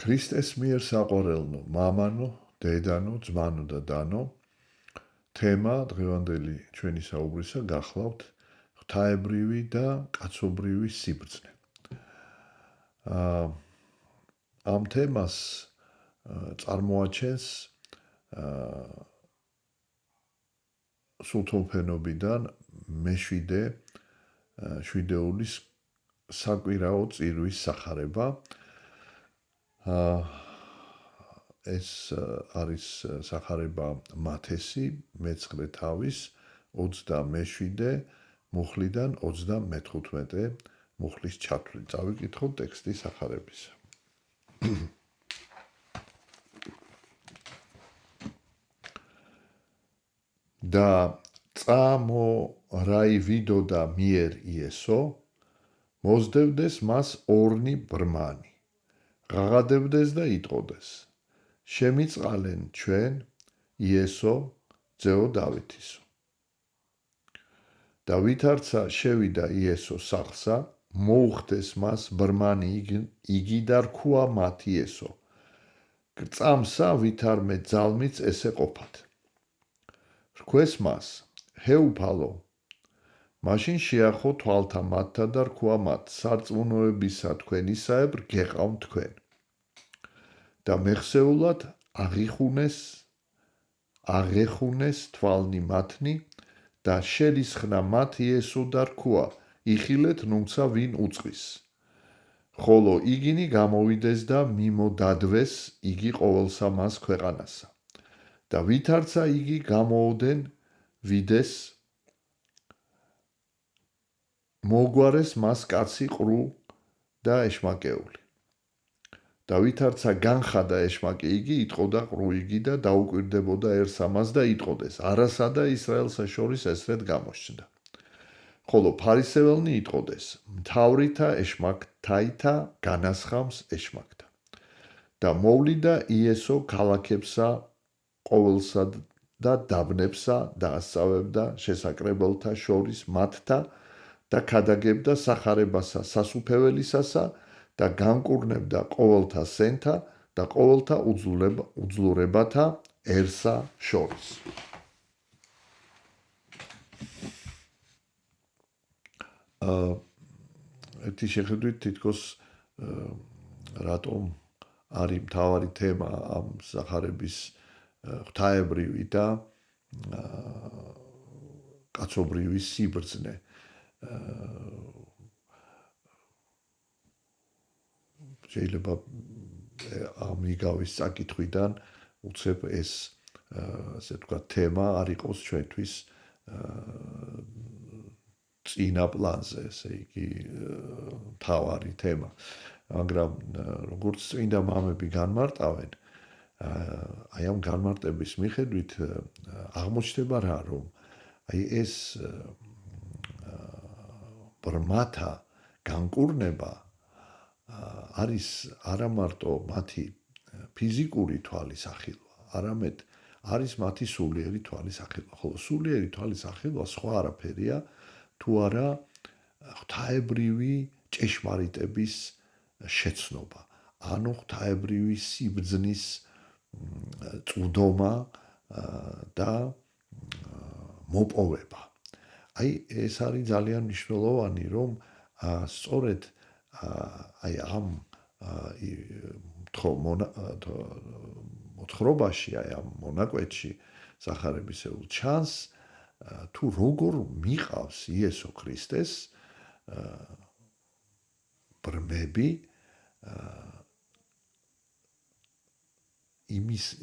ქრისტეს მიერ საყვარელნო, მამანო, დედანო, ძმანო და დანო, თემა დღევანდელი ჩვენი საუბრისა გახლავთ ღვთაებრივი და კაცობრივი სიბრძნე. ამ თემას წარმოაჩენს სულთმოფენობიდან მეშვიდე შვიდეულის საკვირაო წირვის სახარება. ეს არის სახარება მათესი მე-9 თავის 27 მუხლიდან 35 მუხლის ჩათვლით. წავიკითხოთ ტექსტი სახარების. და წამორაივიდო და მიერ იესო მოსდევდეს მას ორნი ბრმანი. ღაღადებდეს და იტყოდეს. შემიწყალენ ჩვენ იესო ძეო დავითისო. და ვითარცა შევიდა იესო სახლსა, მოუხდეს მას ბრმანი იგი და რქუა მათ იესო. გწამსა ვითარმე ძალმიც ესე ყოფათ. რქვეს მას, ჰეუფალო, მაშინ შეახო თვალთა მათთა და რქუა მათ, სარწმუნოებისა თქვენისაებრ გეყავთ თქვენ. და მეხსეულად აღეხუნეს თვალნი მათნი და შელისხნა მათ იესო და რქუა, იხილეთ ნუცა ვინ უწყის. ხოლო იგინი გამოვიდეს და მიმოდადვეს იგი ყოველსა მას ქვეყანასა. და ვითარცა იგი გამოოდენ ვიდეს, მოგვარეს მას კაცი ყრუ და ეშმაკეული. და ვითარცა განხადა ეშმაკი იგი, იტყოდა ყრუ იგი და დაუკვირდებოდა ერთს ამას და იტყოდეს, არასა და ისრაელსა შორის ესრედ გამოსჩნდა. ხოლო ფარისეველნი იტყოდეს, მთავრითა ეშმაკთაითა განასხამს ეშმაკთა. და მოვლიდა იესო ქალაქებსა ყოველსა და დაბნებსა და ასწავებდა შესაკრებელთა შორის მათთა და ქადაგებდა სახარებასა სასუფეველისასა და განკურნებდა ყოველთა სენთა და ყოველთა უძლურებათაერსა შორის. ერთი შეხედვით თითქოს რატომ არის მთავარი თემა ამ სახარების ღვთაებრივი და კაცობრივი სიბრძნე. შეიძლება ამიგავის საკითხვიდან უცებ ეს ასე ვთქვათ თემა არ იყოს ჩვენთვის წინა პლანზე, ესე იგი მთავარი თემა. მაგრამ როგორც წმინდა მამები განმარტავენ, აი ამ განმარტების მიხედვით აღმოჩნდება რა, რომ აი ეს ბრმათა განკურნება არის არა მარტო მათი ფიზიკური თვალის ახილვა, არამედ არის მათი სულიერი თვალის ახილვა. ხოლო სულიერი თვალის ახილვა სხვა არაფერია, თუ არა ღვთაებრივი ჭეშმარიტების შეცნობა, ანუ ღვთაებრივი სიბრძნის წვდომა და მოპოვება. აი ეს არის ძალიან მნიშვნელოვანი, რომ სწორედ აი ამ მოთხრობაში, აი ამ მონაკვეთში სახარებისეულ ჩანს, თუ როგორ მიყავს იესო ქრისტეს ბრმები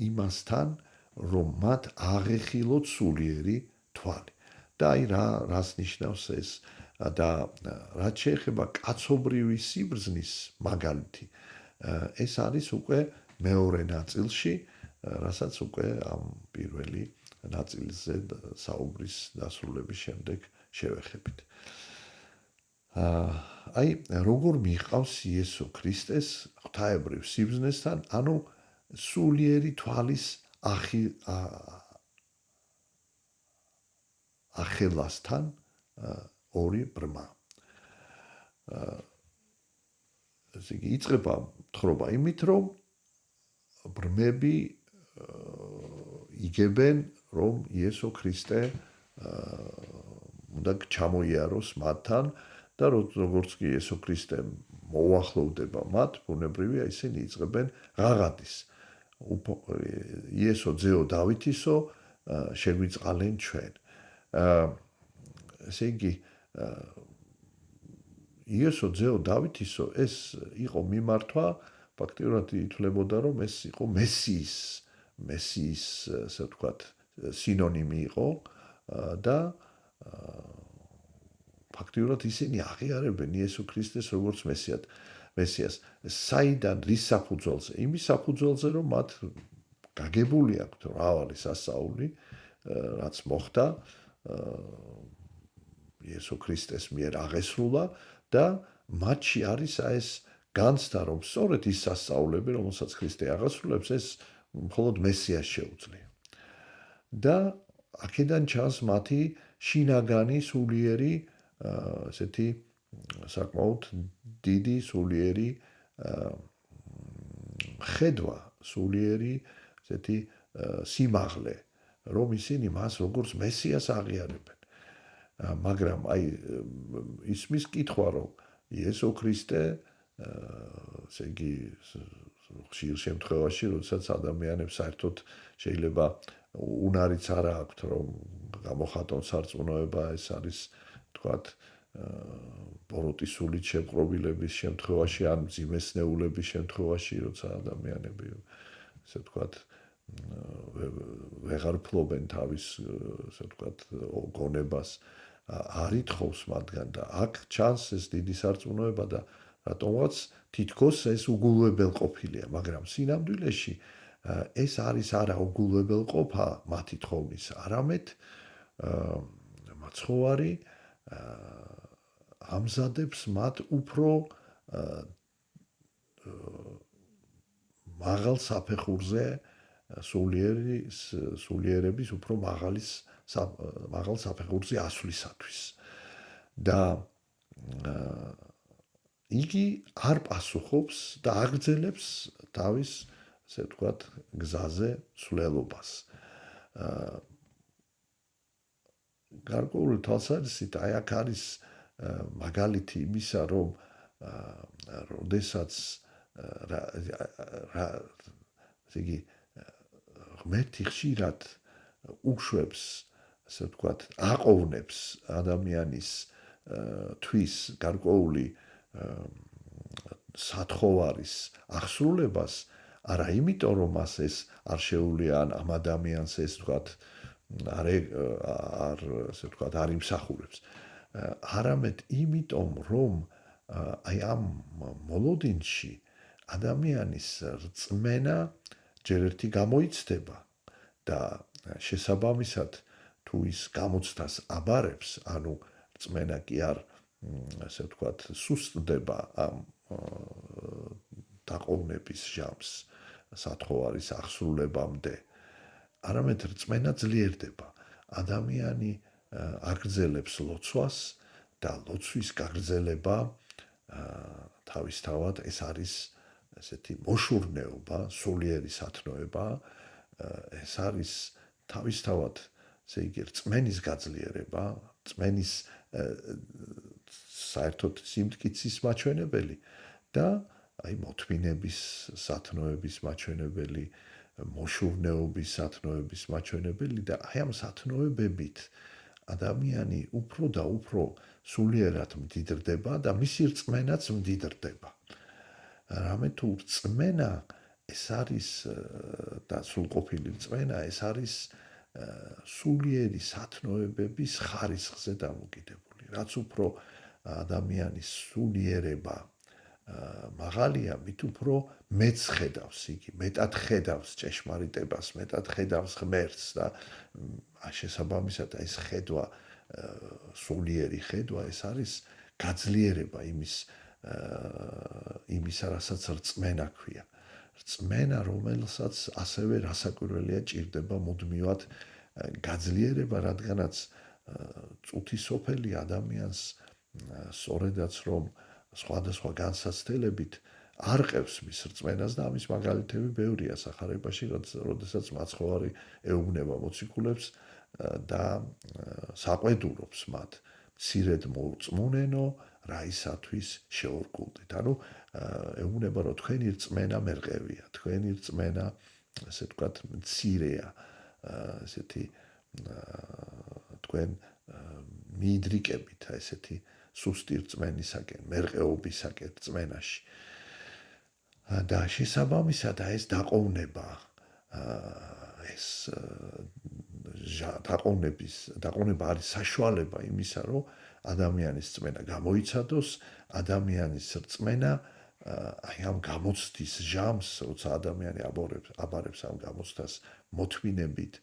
იმასთან, რომ მათ აღეხილოთ სულიერი თვალი. და აი რას ნიშნავს ეს და რაც შეეხება კაცობრივი სიბრძნის მაგალითი, ეს არის უკვე მეორე ნაწილში, რასაც უკვე ამ პირველი ნაწილზე საუბრის დასრულების შემდეგ შევეხებით. აი როგორ მიყავს იესო ქრისტეს ღვთაებრივ სიბრძნესთან, ანუ სულიერი თვალის ახელასთან ორი ბრმა. ესე იგი იწყება თხრობა იმით, რომ ბრმები იგებენ, რომ იესო ქრისტე უნდა ჩამოიაროს მათთან და როგორც კი იესო ქრისტე მოუახლოვდება მათ, ბუნებრივია ისინი იწყებენ ღაღადის. იესო ძეო დავითისო, შეგვიწყალენ ჩვენ. ესე იგი, იესო ძეო დავითისო ეს იყო მიმართვა, ფაქტიურად ითვლებოდა, რომ ეს იყო მესიის, ასე ვთქვათ, სინონიმი იყო და ფაქტიურად ისინი აღიარებენ იესო ქრისტეს როგორც მესიას. საიდან რის საფუძველზე? იმის საფუძველზე, რომ მათ გაგებული აქვთ მრავალი სასწაული, რაც მოხდა იესო ქრისტეს მიერ აღესრულა და მათში არის ეს განცდა, რომ სწორედ ის სასწაულები, რომელსაც ქრისტე აღასრულებს, ეს მხოლოდ მესიას შეუძლია. და აქედან ჩანს მათი შინაგანი სულიერი, ესეთი საკმაოდ დიდი სულიერი ხედვა, სულიერი ესეთი სიმაღლე, რომ ისინი მას როგორც მესიას აღიარებენ. მაგრამ აი ისმის კითხვა, რომ იესო ქრისტე, ესე იგი, ხშირ შემთხვევაში, როდესაც ადამიანებს საერთოდ შეიძლება უნარიც არ აქვთ, რომ გამოხატონ სარწმუნოება, ეს არის, თქვათ, ბოროტისულით შემყრობილების შემთხვევაში, ან მძიმესნეულების შემთხვევაში, როცა ადამიანები, ესე ვთქვათ, ვეღარ ფლობენ თავის, ასე ვთქვათ, გონებას, არ ითხოვს მათგან და აქ ჩანს ეს დიდი სარწმუნოება და რატომღაც თითქოს ეს უგულებელყოფილია, მაგრამ სინამდვილეში ეს არის არა უგულებელყოფა მათი თხოვნის, არამედ მაცხოვარი ამზადებს მათ უფრო მაღალ საფეხურზე სულიერების უფრო მაღალ საფეხურზე ასვლისათვის. და იგი არ პასუხობს და აგრძელებს თავის, ასე ვთქვათ, გზაზე ცვლილობას. გარკვეული თვალსაზრისით აი აქ არის მაგალითი იმისა, რომ როდესაც ესე იგი ღმერთი ხშირად უშვებს, ასე ვთქვათ, აყოვნებს ადამიანის თვის გარკვეული სათხოვარის აღსრულებას, არა იმიტომ, რომ მას ეს არ შეუძლია ამ ადამიანს ეს ვთქვათ არ ასე ვთქვათ არ იმსახურებს, არამედ იმიტომ, რომ აი ამ მოლოდინში ადამიანის რწმენა ჯერ ერთი გამოიცდება და შესაბამისად თუ ის გამოცდას აბარებს, ანუ რწმენა კი არ ასე ვთქვათ სუსტდება ამ დაყოვნების ჟამს სათხოვარის აღსრულებამდე, არამედ რწმენა ძლიერდება. ადამიანი აგრძელებს ლოცვას და ლოცვის გაგრძელება თავისთავად ეს არის ესეთი მოშურნეობა, სულიერი სათნოება, ეს არის თავისთავად, ესე იგი, რწმენის გაძლიერება, რწმენის საერთოდ სიმტკიცის მაჩვენებელი და აი მოთმინების სათნოების მაჩვენებელი, მოშურნეობის სათნოების მაჩვენებელი და აი ამ სათნოებებით ადამიანი უფრო და უფრო სულიერად მდიდრდება და მისი რწმენაც მდიდრდება. რამე თუ რწმენა ეს არის და სრულყოფილი რწმენა ეს არის სულიერი სათნოებების ხარისხზე დამოკიდებული. რაც უფრო ადამიანის სულიერება მაღალია, მით უფრო მეც ხედავს იგი, მეტად ხედავს ჭეშმარიტებას, მეტად ხედავს ღმერთს და შესაბამისად ეს ხედვა, სულიერი ხედვა, ეს არის გაძლიერება იმისა, რასაც რწმენა ქვია. რწმენა, რომელსაც ასევე რასაკვირველია ჭირდება მუდმივად გაძლიერება, რადგანაც წუთისოფელი ადამიანს სწორედაც რომ სხვადასხვა განსაცდელებით არყევს მის რწმენას და ამის მაგალითები ბევრია სახარებაში, როდესაც მაცხოვარი ეუბნება მოციქულებს და საყვედურობს მათ. მცირედ მოუწმუნენო, რაისათვის შეორკულდით. ანუ ეუბნება, რომ თქვენი რწმენა მერყევია, თქვენი რწმენა, ასე ვთქვათ, მცირეა, ესეთი თქვენ მიიდრიკებით ესეთი სუსტი რწმენისაკენ, მერყეობისაკენ რწმენაში. და შესაბამისად ეს დაყოვნება ეს დაყოვნება არის საშუალება იმისა, რომ ადამიანის რწმენა გამოიცადოს, ადამიანის რწმენა აი ამ გამოცდის ჟამს, როცა ადამიანი აბარებს ამ გამოცდას მოთმინებით,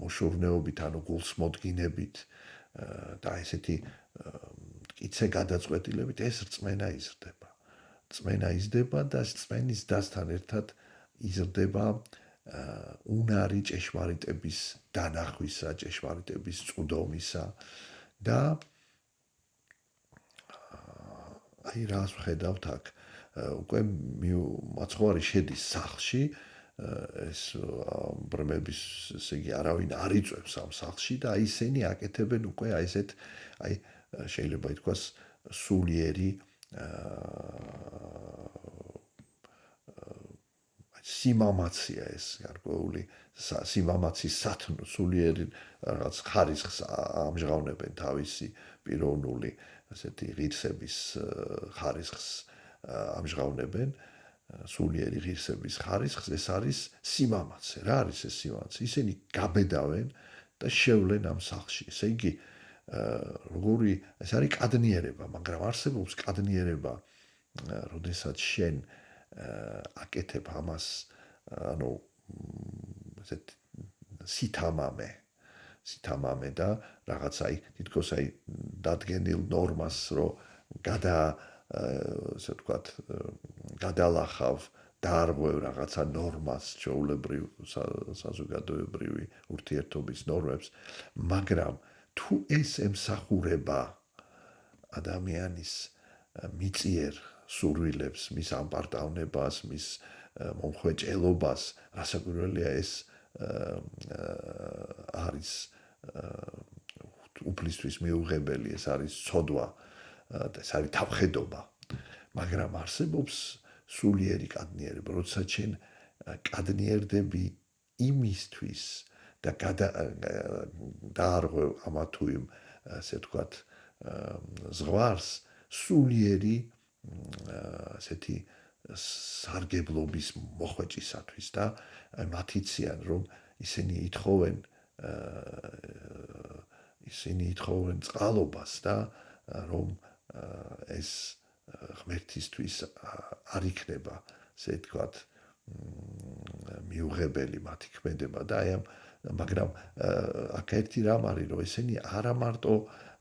მოშურნეობით, ანუ გულს მოდგინებით და ესეთი მტკიცე გადაწყვეტილებით ეს რწმენა იზრდება. რწმენა იზრდება და რწმენის დასთან ერთად იზრდება უნარი ჭეშმარიტების დანახვისა, ჭეშმარიტების წვდომისა და აი რას ვხედავთ აქ უკვე მაცხოვარი შედის სახლში ეს ბრმების ესე იგი არავინ არ იწვევს ამ სახლში და აი ისინი აკეთებენ უკვე აი ესეთ აი შეიძლება ითქვას სულიერი სიმამაცია ეს გარკვეული სიმამაცის სათნო სულიერი რაღაც ხარისხს ამჟღავნებენ თავისი პიროვნული ასეთი ღირსების ხარისხს ამჟღავნებენ სულიერი ღირსების ხარისხს ეს არის სიმამაცე რა არის ეს სიმამაცე ისინი გაბედავენ და შევლენ ამ სახლში ესე იგი როგორი ეს არის კადნიერება მაგრამ არსებობს კადნიერება როდესაც შენ აკეთებ ამას ანუ ესეთ სითამამე და რაღაც აი თითქოს აი დადგენილ ნორმას რო ესე ვთქვათ გადალახავ დაარღვევ რაღაცა ნორმას ჩვეულებრივ საზოგადოებრივი ურთიერთობის ნორმებს მაგრამ თუ ეს ემსახურება ადამიანის მიწიერ სურვილებს მის ამპარტავნებას მის მომხვეჭელობას რასაკვირველია ეს არის უფლისთვის მიუღებელი ეს არის ცოდვა ეს არის თავხედობა მაგრამ არსებობს სულიერი კადნიერება როდესაც შენ კადნიერდები იმისთვის და დაარღვევ ამა თუ იმ ასე ვთქვათ ზღვარს სულიერი ასეთი სარგებლობის მოხვეჭისათვის და მათიციან რომ ისინი ითხოვენ წყალობას და რომ ეს ღმერთისთვის არ იქნება ასე ვთქვათ მიუღებელი მათი ქმედება და აი მაგრამ აქ ერთი რამ არის რომ ისინი არა მარტო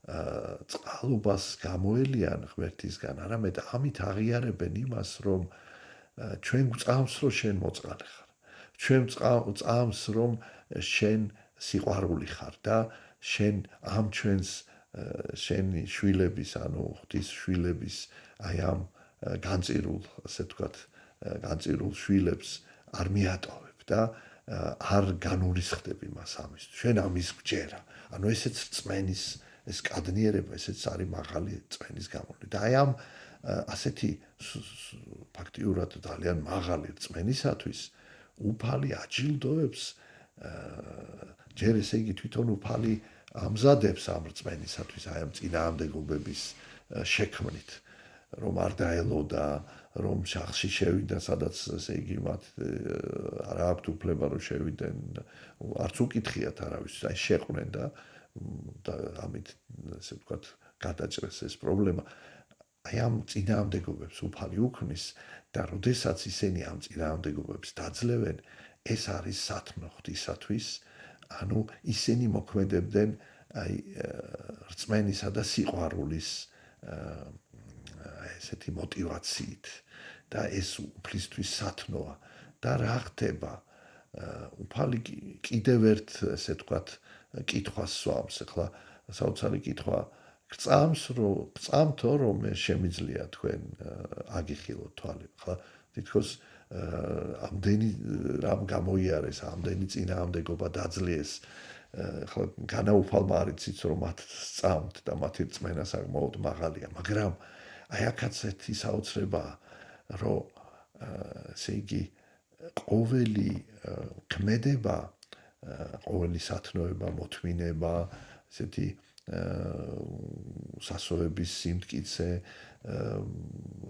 წყალობას გამოელიან ღმერთისგან, არამედ ამით აღიარებენ იმას, რომ ჩვენ გვწამს, რომ შენ მოწყალე ხარ. ჩვენ გვწამს, რომ შენ სიყვარული ხარ და შენ ამ ჩვენს შენი შვილების, ანუ ღვთის შვილების, აი ამ განწირულ, ასე ვთქვათ, განწირულ შვილებს არ მიატოვებ და არ განურისხდები მას ამის. ჩვენ ამის გვჯერა. ანუ ესეც რწმენის ეს კადნიერება ესეც არის მაღალი რწმენის გამოვნე და აი ამ ასეთი ფაქტიურად ძალიან მაღალი რწმენისათვის უფალი აჯილდოებს ჯერ ესე იგი თვითონ უფალი ამზადებს ამ რწმენისათვის აი ამ წინააღმდეგობების შექმნით რომ არ დაელოდა რომ შახში შევიდა სადაც ესე იგი მათ არ აქვთ უფლება რომ შევიდნენ არც უკითხიათ არავის აი შეყვნენ და ამით ასე ვთქვათ გადაჭრეს ეს პრობლემა აი ამ წინააღმდეგობებს უფალი უქმნის და როდესაც ისინი ამ წინააღმდეგობებს დაძლევენ ეს არის სათნო ღვთისათვის ანუ ისინი მოქმედებდნენ აი რწმენისა და სიყვარულის ესეთი მოტივაციით და ეს უფლისთვის სათნოა და რა ხდება უფალი კიდევ ერთ ესე ვთქვათ კითხვას სვამს ახლა საოცარი კითხვა გწამთო რომ შემიძლია თქვენ აგიხილოთ თვალი. ხა თითქოს ამდენი რამ გამოიარეს, ამდენი წინააღმდეგობა დაძლიეს. ხა განაუფალმა არ იცით რომ მათ სწამთ და მათი რწმენა საკმაოდ მაღალია, მაგრამ აი აქაც ერთი საოცრებაა, რომ ესე იგი ყოველი ქმედება, ყოველი სათნოება, მოთმინება, ესეთი სასოების სიმტკიცე,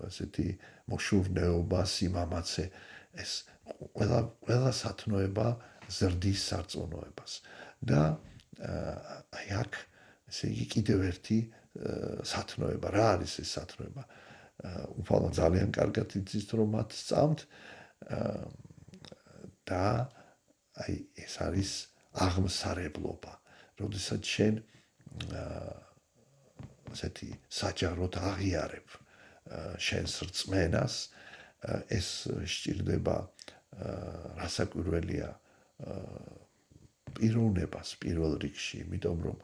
ასეთი მოშურნეობა, სიმამაცე, ეს ყველა სათნოება ზრდის სარწმუნოებას. და აი აქ ესე იგი კიდევ ერთი სათნოება, რა არის ეს სათნოება? უფალმა ძალიან კარგად იცის რომ მათ სწამთ და აი ეს არის აღმსარებლობა. როდესაც შენ ასეთი საჯაროდ აღიარებ შენს რწმენას, ეს სჭირდება რასაკვირველია პიროვნებას პირველ რიგში, იმიტომ რომ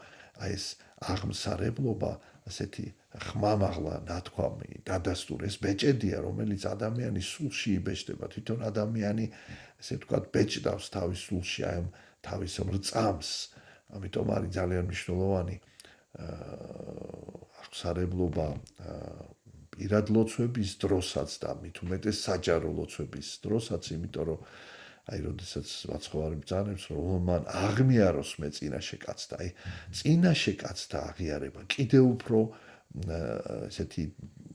აი ეს აღმსარებლობა ასეთი ხმამაღლა ნათქვამი, დადასტური, ეს ბეჭედია, რომელიც ადამიანის სულში იბეჭდება. თვითონ ადამიანი, ესე ვთქვათ, ბეჭდავს თავის სულში აი თავის რწამს. ამიტომ არის ძალიან მნიშვნელოვანი აღმსარებლობა პირად ლოცვების დროსაც და მით უმეტეს საჯარო ლოცვების დროსაც, იმიტომ რომ აი როდესაც ვაცხოვარი ბრძანებს რომ მან აღმიაროს მე წინაშე კაცს და აი წინაშე კაცთა აღიარება კიდევ უფრო ესეთი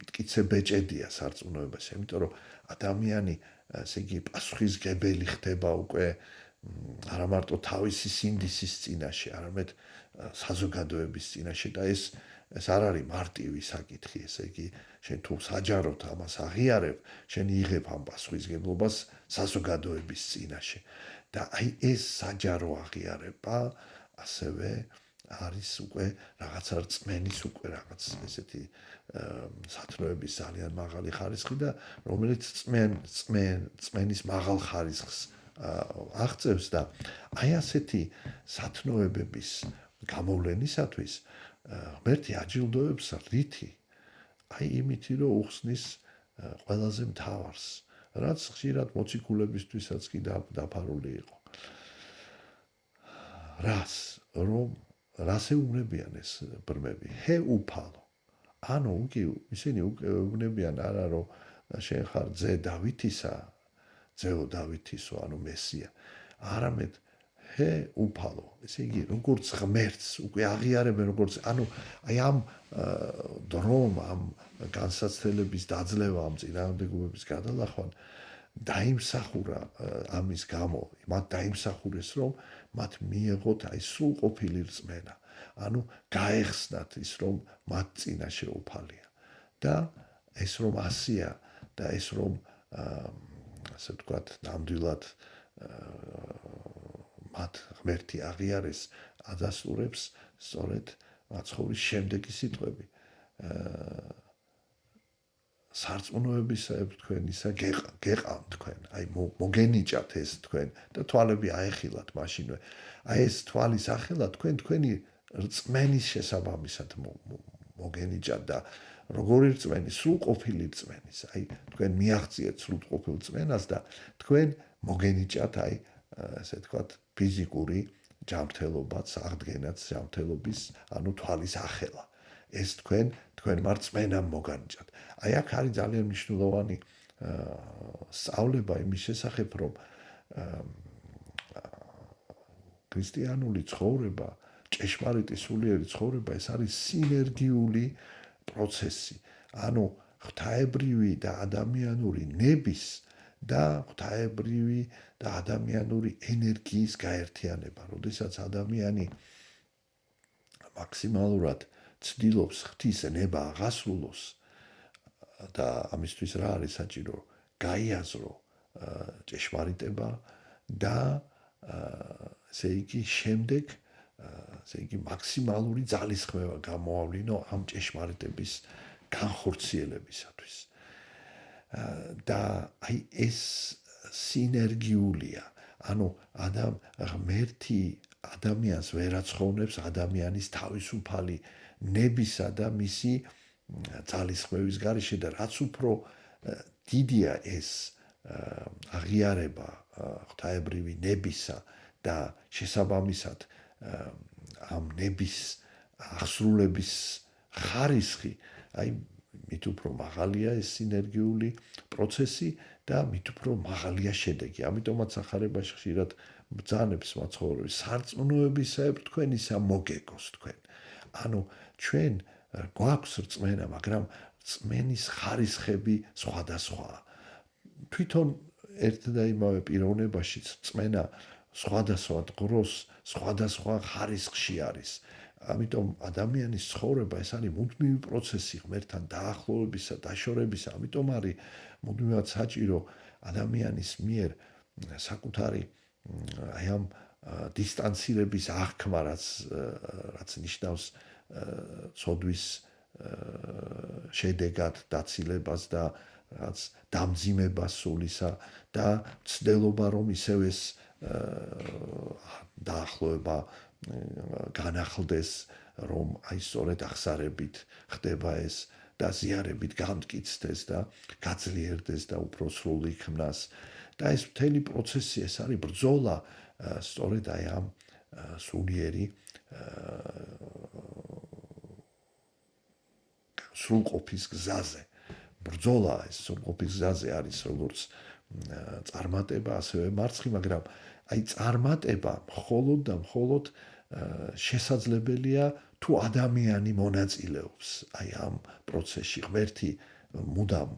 მტკიცე ბეჭედია სარწმუნოებაში, იმიტომ რომ ადამიანი ესე იგი პასუხისგებელი ხდება უკვე არა მარტო თავისი სინდისის წინაშე, არამედ საზოგადოების წინაშე და ეს არ არის მარტივი საკითხი, ესე იგი შენ თუ საჯაროდ ამას აღიარებ, შენ იღებ ამ პასუხისგებლობას საზოგადოების წინაშე. და აი ეს საჯარო აღიარება ასევე არის უკვე რაღაცა რწმენის უკვე რაღაც ესეთი სათნოების ძალიან მაღალი ხარისხი და რომელიც რწმენის მაღალ ხარისხს აღწევს და აი ასეთი სათნოებების გამოვლენისათვის ღმერთი აჯილდოებს რითი? აი იმითი რომ უხსნის ყველაზე მთავარს, რაც ხშირად მოციქულებისთვისაც კი დაფარული იყო. რას ეუბნებიან ეს ბრმები? ჰე უფალო. ანუ ისინი ეუბნებიან არა რომ შენ ხარ ძე დავითისა, ძეო დავითისო, ანუ მესია, არამედ ჰე უფალო, ესე იგი როგორც ღმერთს უკვე აღიარებენ როგორც, ანუ აი ამ დრომ, ამ განსაცდელების დაძლევა, ამ წინააღმდეგობების გადალახვან დაიმსახურა ამის გამო, მათ დაიმსახურეს რომ მათ მიეღოთ აი სრულყოფილი რწმენა, ანუ გაეხსნათ ის რომ მათ წინაშე უფალია და ეს რომ ასია და ეს რომ ასე ვთქვათ, ნამდვილად მათ ღმერთი აღიარეს, ადასტურებს სწორედ მაცხოვრის შემდეგი სიტყვები. სარწმუნოებისა თქვენ ისა გეყავთ თქვენ, აი მოგენიჭათ ეს თქვენ და თვალები აეხილათ მაშინვე. აი ეს თვალის ახელა თქვენი რწმენის შესაბამისად მოგენიჭათ და როგორი რწმენი, სრულყოფილი რწმენის, აი თქვენ მიაღწიეთ სრულყოფილ რწმენას და თქვენ მოგენიჭათ აი ასე ვთქვათ ფიზიკური ჯანმრთელობაც, აღდგენაც ჯანმრთელობის, ანუ თვალის ახელა. ეს თქვენმა რწმენამ მოგანიჭათ. აი აქ არის ძალიან მნიშვნელოვანი სწავლება იმის შესახებ, რომ ქრისტიანული ცხოვრება, ჭეშმარიტი სულიერი ცხოვრება, ეს არის სინერგიული პროცესი. ანუ ღვთაებრივი და ადამიანური ნების და ღვთაებრივი და ადამიანური ენერგიის გაერთიანება. როდესაც ადამიანი მაქსიმალურად ცდილობს ღვთის ნება აღასრულოს და ამისთვის რა არის საჭირო? გაიაზრო ჭეშმარიტება და ესე იგი შემდეგ ესე იგი მაქსიმალური ძალისხმევა გამოავლინო ამ ჭეშმარიტების განხორციელებისათვის. და აი ეს სინერგიულია, ანუ ღმერთი ადამიანს ვერ აცხოვნებს ადამიანის თავისუფალი ნებისა და მისი ძალისხმევის გარეშე და რაც უფრო დიდია ეს აღიარება ღვთაებრივი ნებისა და შესაბამისად ამ ნების აღსრულების ხარისხი, აი მით უფრო მაღალია ეს სინერგიული პროცესი და მით უფრო მაღალია შედეგი. ამიტომაც ახარებაში ხშირად ბრძანებს მაცხოვრები სარწმუნოებისაებრ თქვენ ისა მოგეგოს თქვენ. ანუ ჩვენ გვაქვს რწმენა, მაგრამ რწმენის ხარისხები სხვადასხვაა. თვითონ ერთ და იმავე პიროვნებაშიც რწმენა სხვადასხვა დროს, სხვადასხვა ხარისხში არის. ამიტომ ადამიანის ცხოვრება ეს არის მუდმივი პროცესი ღმერთთან დაახლოვებისა, დაშორებისა, ამიტომ არის მუდმივად საჭირო ადამიანის მიერ საკუთარი აი ამ დისტანცირების აღქმა, რაც ნიშნავს ცოდვის შედეგად დაცილებას და რაც დამძიმებას სულისა და ცდილობა რომ ისევ ეს დაახლოება განახლდეს, რომ აი სწორედ აღსარებით ხდება ეს და ზიარებით გამტკიცდეს და გაძლიერდეს და უფრო სრულ იქმნას. და ეს მთელი პროცესი ეს არის ბრძოლა სწორედ აი ამ სულიერი სრულყოფის გზაზე. ბრძოლა ეს სრულყოფის გზაზე არის როგორც წარმატება, ასევე მარცხი, მაგრამ აი წარმატება მხოლოდ და მხოლოდ შესაძლებელია თუ ადამიანი მონაწილეობს აი ამ პროცესში. ღმერთი მუდამ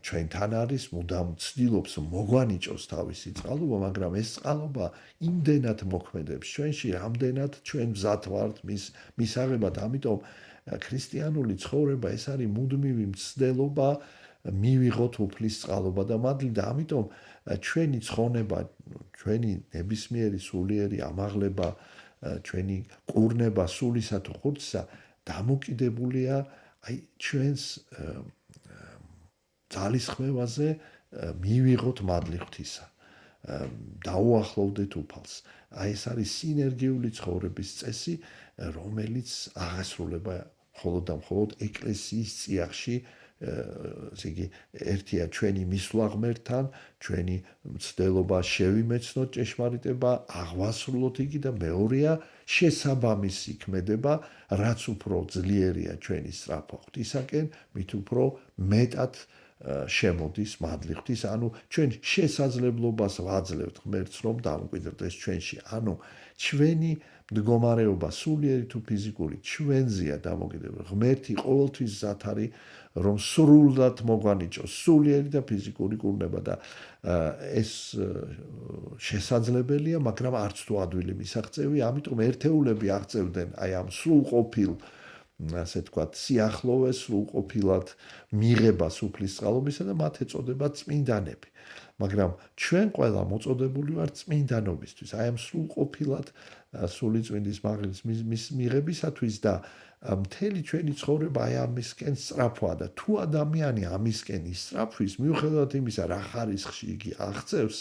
ჩვენთან არის, მუდამ ცდილობს მოგვანიჭოს თავისი წყალობა, მაგრამ ეს წყალობა იმდენად მოქმედებს ჩვენში, რამდენად ჩვენ მზად ვართ მის აღებად. ამიტომ ქრისტიანული ცხოვრება ეს არის მუდმივი მცდელობა მივიღოთ უფლის წყალობა და მადლი და ამიტომ ჩვენი ცხონება, ჩვენი ნებისმიერი სულიერი ამაღლება, ჩვენი კურნება სულისა თუ ხურცისა დამოკიდებულია აი ჩვენს ძალისხმევაზე მივიღოთ მადლი ღვთისა. დაუახლოვდეთ უფალს. აი ეს არის სინერგიული ცხოვრების წესი, რომელიც აღესრულება მხოლოდ და მხოლოდ ეკლესიის წიაღში. ესე იგი, ერთია ჩვენი მისვლა ღმერთთან, ჩვენი მცდელობა შევიმეცნოთ ჭეშმარიტება, აღვასრულოთ იგი და მეორეა შესაბამისი ქმედება, რაც უფრო ძლიერია ჩვენი სწრაფვა ღვთისაკენ, მით უფრო მეტად შემოდის მადლი ღვთის, ანუ ჩვენ შესაძლებლობას ვაძლევთ ღმერთს, რომ დამკვიდრდეს ჩვენში. ანუ ჩვენი მდგომარეობა სულიერი თუ ფიზიკური ჩვენზეა დამოკიდებული. ღმერთი ყოველთვის მზად არის, რომ სრულად მოგვანიჭოს სულიერი და ფიზიკური კურნება და ეს შესაძლებელია, მაგრამ არც თუ ადვილი მისაღწევი, ამიტომ ერთეულები აღწევდნენ აი ამ სრულყოფილ ასე ვთქვათ, სიახლოვეს სრულყოფილად მიღებას უფლის წყალობისა და მათ ეწოდება წმინდანები. მაგრამ ჩვენ ყველა მოწოდებული ვართ წმინდანობისთვის, აი ამ სრულყოფილად სული წმინდის მაღლის მიღებისათვის და მთელი ჩვენი ცხოვრება აი ამისკენ სწრაფვაა და თუ ადამიანი ამისკენ ისწრაფვის, მიუხედავად იმისა, რა ხარისხში იგი აღწევს,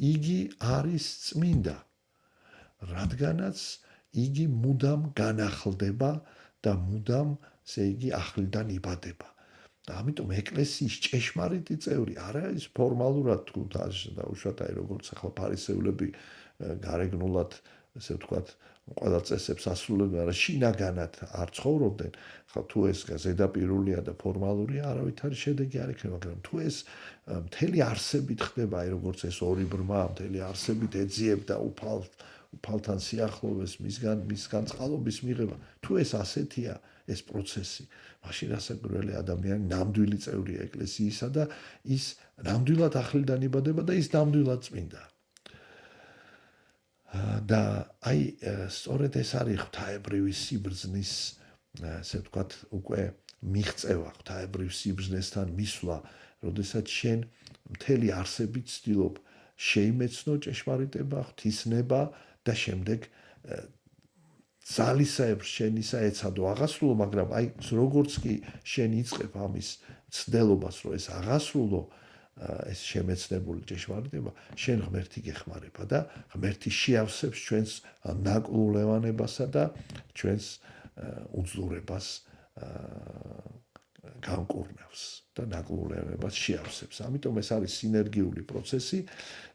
იგი არის წმინდა, რადგანაც იგი მუდამ განახლდება და მუდამ, ესე იგი, ახლიდან იბადება. და ამიტომ ეკლესიის ჭეშმარიტი წევრი არა ის ფორმალურად თუ დაუშვათ აი როგორც ახლა ფარისევლები გარეგნულად, ესე ვთქვათ, ყველა წესებს ასრულებდნენ, არა შინაგანად არ ცხოვრობდნენ. ხა თუ ეს ზედაპირულია და ფორმალურია, არავით არის შედეგი არ იქნება, მაგრამ თუ ეს მთელი არსებით ხდება, აი როგორც ეს ორი ბრმა მთელი არსებით ეძიებდა უფალთან სიახლოვეს, მისგან წყალობის მიღება, თუ ეს ასეთია ეს პროცესი, მაშინ რასაკვირველი ადამიანი ნამდვილი წევრია ეკლესიისა და ის ნამდვილად ახლიდან იბადება და ის ნამდვილად წმინდა. და აი სწორედ ეს არის ღვთაებრივი სიბრძნის, ასე ვთქვათ, უკვე მიღწევა, ღვთაებრივ სიბრძნესთან მისვლა, როდესაც შენ მთელი არსებით ცდილობ შეიმეცნო ჭეშმარიტება, ღვთისნება და შემდეგ ძალისაებრ შენისა ეცადო აღასრულო, მაგრამ აი როგორც კი შენ იწყებ ამის ცდელობას, რომ ეს აღასრულო, ეს შემეცნებული ჭეშმარიტება, შენ ღმერთი გეხმარება და ღმერთი შეავსებს ჩვენს ნაკლულევანებასა და ჩვენს უძლურებას განკურნავს და ნაკლულევანებას შეავსებს. ამიტომ ეს არის სინერგიული პროცესი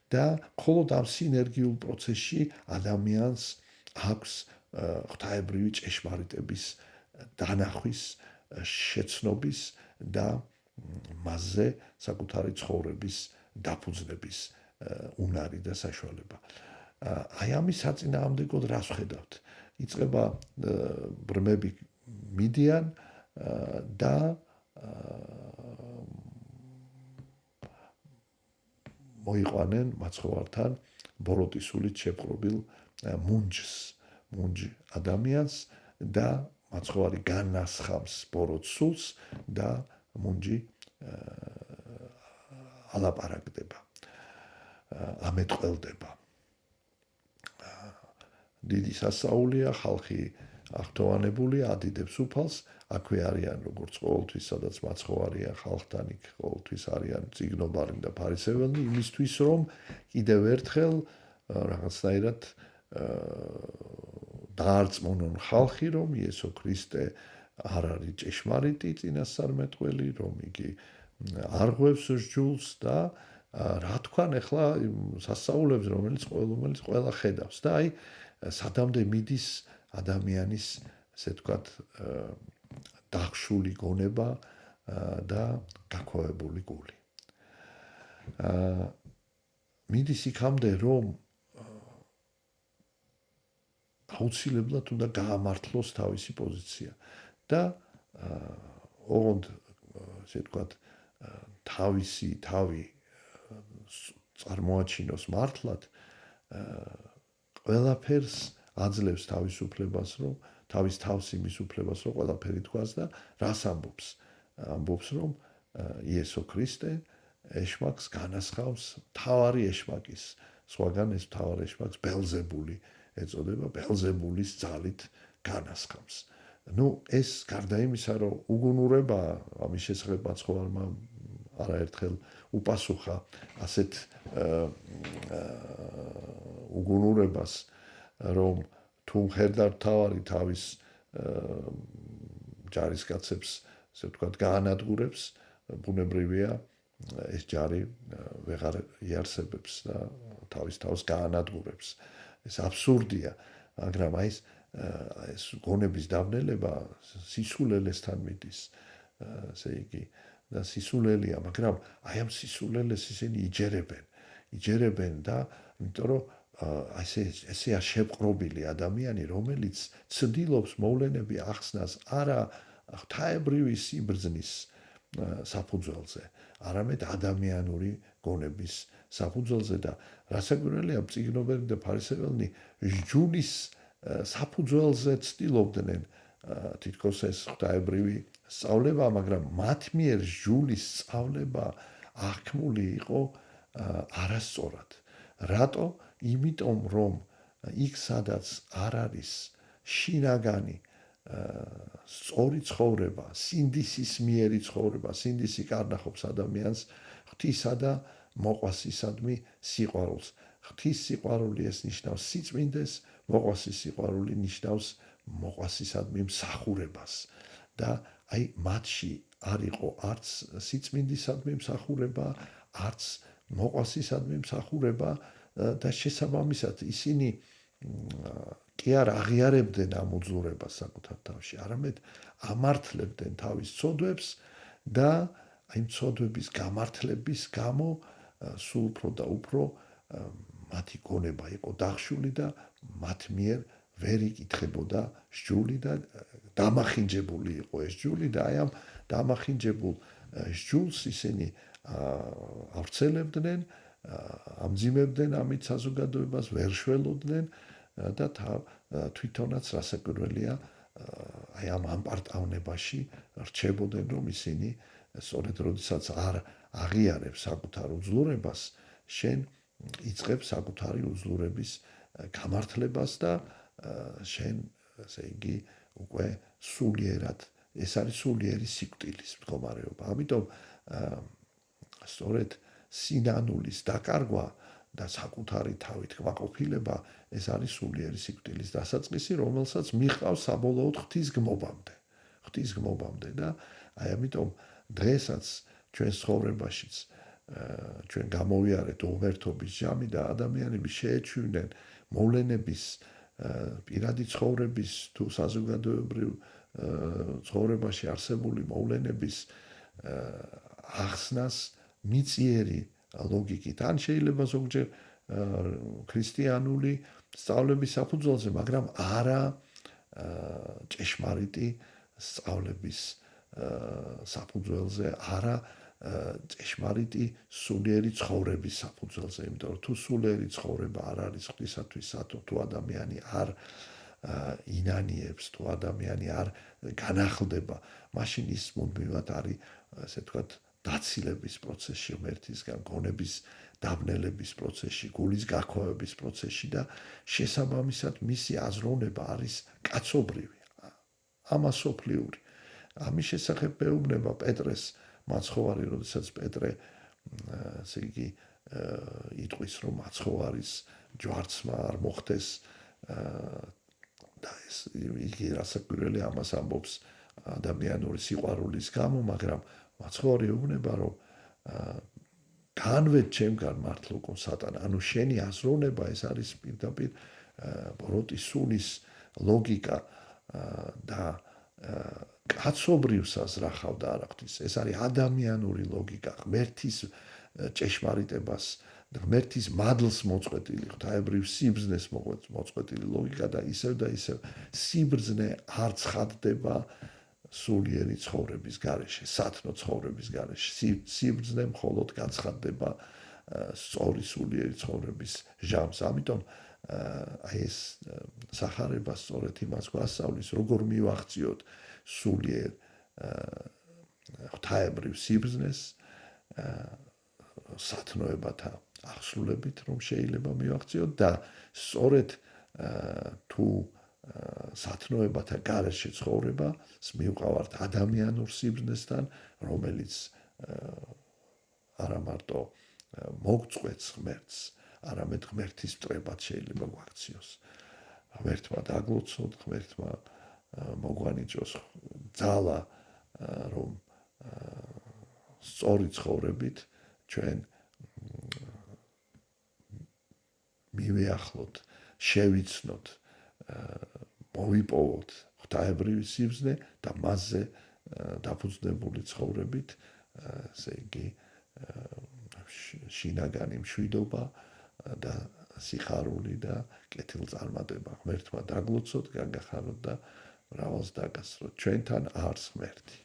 და მხოლოდ ამ სინერგიულ პროცესში ადამიანს აქვს ღვთაებრივი ჭეშმარიტების დანახვის, შეცნობის და მასზე საკუთარი ცხოვრების დაფუძნების უნარი და საშუალება. აი ამის საწინააღმდეგოდ რას ვხედავთ? იწყება ბრმები მიდიან და მოიყვანენ მაცხოვართან ბოროტისულით შეპყრობილ მუნჯ ადამიანს და მაცხოვარი განასხამს ბოროტსულს და მუნჯი ალაპარაკდება, ამეტყველდება. დიდი სასაულია, ხალხი აღთოვანებული, ადიდებს უფალს, აქვე არიან როგორც ყოველთვის, სადაც მაცხოვარია ხალხთან, იქ ყოველთვის არიან წიგნობარი და ფარისეველი, იმისთვის რომ კიდევ ერთხელ რაღაცნაირად დაარწმუნონ ხალხი, რომ იესო ქრისტე არ არის ჭეშმარიტი წინასწარმეტყველი, რომ იგი არ ღვევს სჯულს და რა თქვან ახლა სასწაულებს, რომელიც ყველა ხედავს და აი სადამდე მიდის ადამიანის, ესე ვთქვათ, დახშული გონება და გაქვავებული გული. მიდის იქამდე, რომ აუცილებლად უნდა გაამართლოს თავისი პოზიცია და ოღონდ, ესე ვთქვათ, თავისი თავი წარმოაჩინოს მართლად, ყველაფერს აძლევს თავისუფლებას, რომ თავის თავს იმის უფლებას, რომ ყველაფერი თქვას და რას ამბობს? ამბობს, რომ იესო ქრისტე ეშმაკს განასხავს თავარი ეშმაკის. სხვაგან ეს თავარი ეშმაკს ბელზებული ეწოდება, ბელზებულის ძალით განასხავს. ნუ ეს გარდა იმისა, რომ უგუნურება ამის შესახებ მაცხოვარმა არაერთხელ უპასუხა ასეთ უგუნურებას, რომ თუ მხედარ თავარი თავის ჯარისკაცებს, ასე ვთქვათ, გაანადგურებს, ბუნებრივია ეს ჯარი ვეღარ იარსებებს და თავის თავს გაანადგურებს. ეს აბსურდია, მაგრამ აი ეს გონების დავნელება სისულელესთან მიდის, ესე იგი, და სისულელია, მაგრამ აი ამ სისულელეს ისინი იჯერებენ და იმიტომ რომ ესეა შეპყრობილი ადამიანი, რომელიც ცდილობს მოვლენები ახსნას არა ღვთაებრივი სიბრძნის საფუძველზე, არამედ ადამიანური გონების საფუძველზე და რასაკვირველია, წიგნობარი და ფარისეველი სჯულის საფუძველზე ცდილობდნენ თითქოს ეს ღვთაებრივი სწავლება, მაგრამ მათ მიერ სჯულის სწავლება აღქმული იყო არასწორად. რატო? იმიტომ რომ იქ სადაც არ არის შინაგანი სწორი ცხოვრება, სინდისის მიერი ცხოვრება, სინდისი კარნახობს ადამიანს ღვთისა და მოყვასისადმი სიყვარულს. ღვთის სიყვარული ეს ნიშნავს სიწმინდეს, მოყვასის სიყვარული ნიშნავს მოყვასისადმი მსახურებას და აი მათში არ იყო არც სიწმინდისადმი მსახურება, არც მოყვასისადმი მსახურება და შესაბამისად ისინი კი არ აღიარებდნენ ამ უძლურებას საკუთარ თავში, არამედ ამართლებდნენ თავის ცოდვებს და აი ცოდვების გამართლების გამო სულ უფრო და უფრო მათი გონება იყო დახშული და მათ მიერ ვერ იკითხებოდა სჯული და დამახინჯებული იყო ეს სჯული და აი ამ დამახინჯებულ სჯულს ისინი ავრცელებდნენ, ამძიმებდნენ ამით საზოგადოებას, ვერ შველოდნენ და თვითონაც რასაკვირველია, აი ამ ამპარტავნებაში რჩებოდნენ, რომ ისინი სწორედ როდესაც არ აღიარებს საკუთარ უძლურებას, შენ იწყებ საკუთარი უძლურების გამართლებას და შენ, ესე იგი, უკვე სულიერად, ეს არის სულიერი სიკვდილის მდგომარეობა. ამიტომ სწორედ სინანულის დაკარგვა და საკუთარი თავით კმაყოფილება ეს არის სულიერი სიკვდილის დასაწყისი, რომელსაც მიჰყავს საბოლოოდ ღვთისგმობამდე და აი ამიტომ დღესაც ჩვენ ცხოვრებაშიც ჩვენ გამოვიარეთ უღერთობის ჟამი და ადამიანები შეეჩვინენ მოვლენების პირადი ცხოვრების თუ საზოგადოებრივ ცხოვრებაში არსებული მოვლენების ახსნას მიწიერი ლოგიკით. ან შეიძლება ზოგჯერ ქრისტიანული სწავლების საფუძველზე, მაგრამ არა ჭეშმარიტი სწავლების საფუძველზე, არა ჭეშმარიტი სულიერი ცხოვრების საფუძველზე, იმიტომ რომ თუ სულიერი ცხოვრება არ არის ღვთისათვის სათო, თუ ადამიანი არ ინანიებს, თუ ადამიანი არ განახლდება, მაშინ ის მუდმივად არის, ასე ვთქვათ, დაცილების პროცესში, ღმერთისგან გონების დაბნელების პროცესში, გულის გაქვავების პროცესში და შესაბამისად მისი აზროვნება არის კაცობრივი, ამასოფლიური. ამის შესახებ მეუბნება პეტრეს მაცხოვარი, როდესაც პეტრე ასე იგი იტყვის, რომ მაცხოვარის ჯვარცმა არ მოხდეს და ეს იგი რასაკვირველი ამას ამბობს ადამიანური სიყვარულის გამო, მაგრამ მაცხოვარი ეუბნება, რომ განვედ ჩემგან მართლოკო სატანა, ანუ შენი აზროვნება ეს არის პირდაპირ ბოროტის სულის ლოგიკა და კაცობრიუსას რახავდა არა ღვთის. ეს არის ადამიანური ლოგიკა, ღმერთის ჭეშმარიტებას, ღმერთის მადლს მოწყვეტილი, ღვთაებრივ სიბრძნეს მოწყვეტილი ლოგიკა და ისევ სიბრძნე არ ცხადდება სულიერი ცხოვრების გარეშე, სათნო ცხოვრების გარეშე. სიბრძნე მხოლოდ გაცხადდება სწორი სულიერი ცხოვრების ჟამს. ამიტომ აი ეს სახარება სწორედ იმას გვასწავლის, როგორ მივახციოთ სულიერ ღვთაებრივ სიბრძნეს სათნოებათა აღსრულებით, რომ შეიძლება მივახციოთ და სწორედ თუ სათნოებათა გარეშე ცხოვრება მივყავართ ადამიანურ სიბრძნესთან, რომელიც არა მარტო მოგწყვეტს ღმერთს, არამედ ღმერთის მტრებად შეიძლება გვაქციოს. ღმერთმა დაგლოცოთ, ღმერთმა მოგვანიჭოს ძალა, რომ სწორი ცხოვრებით ჩვენ მივეახლოთ, შევიცნოთ, მოვიპოვოთ ღვთაებრივი სიბრძნე და მასზე დაფუძნებული ცხოვრებით, ესე იგი შინაგანი მშვიდობა და სიხარული და კეთილწარმატება. ღმერთმა დაგლოცოთ, გაგახაროთ და მრავალს დაგასროთ. ჩვენთან არს ღმერთი.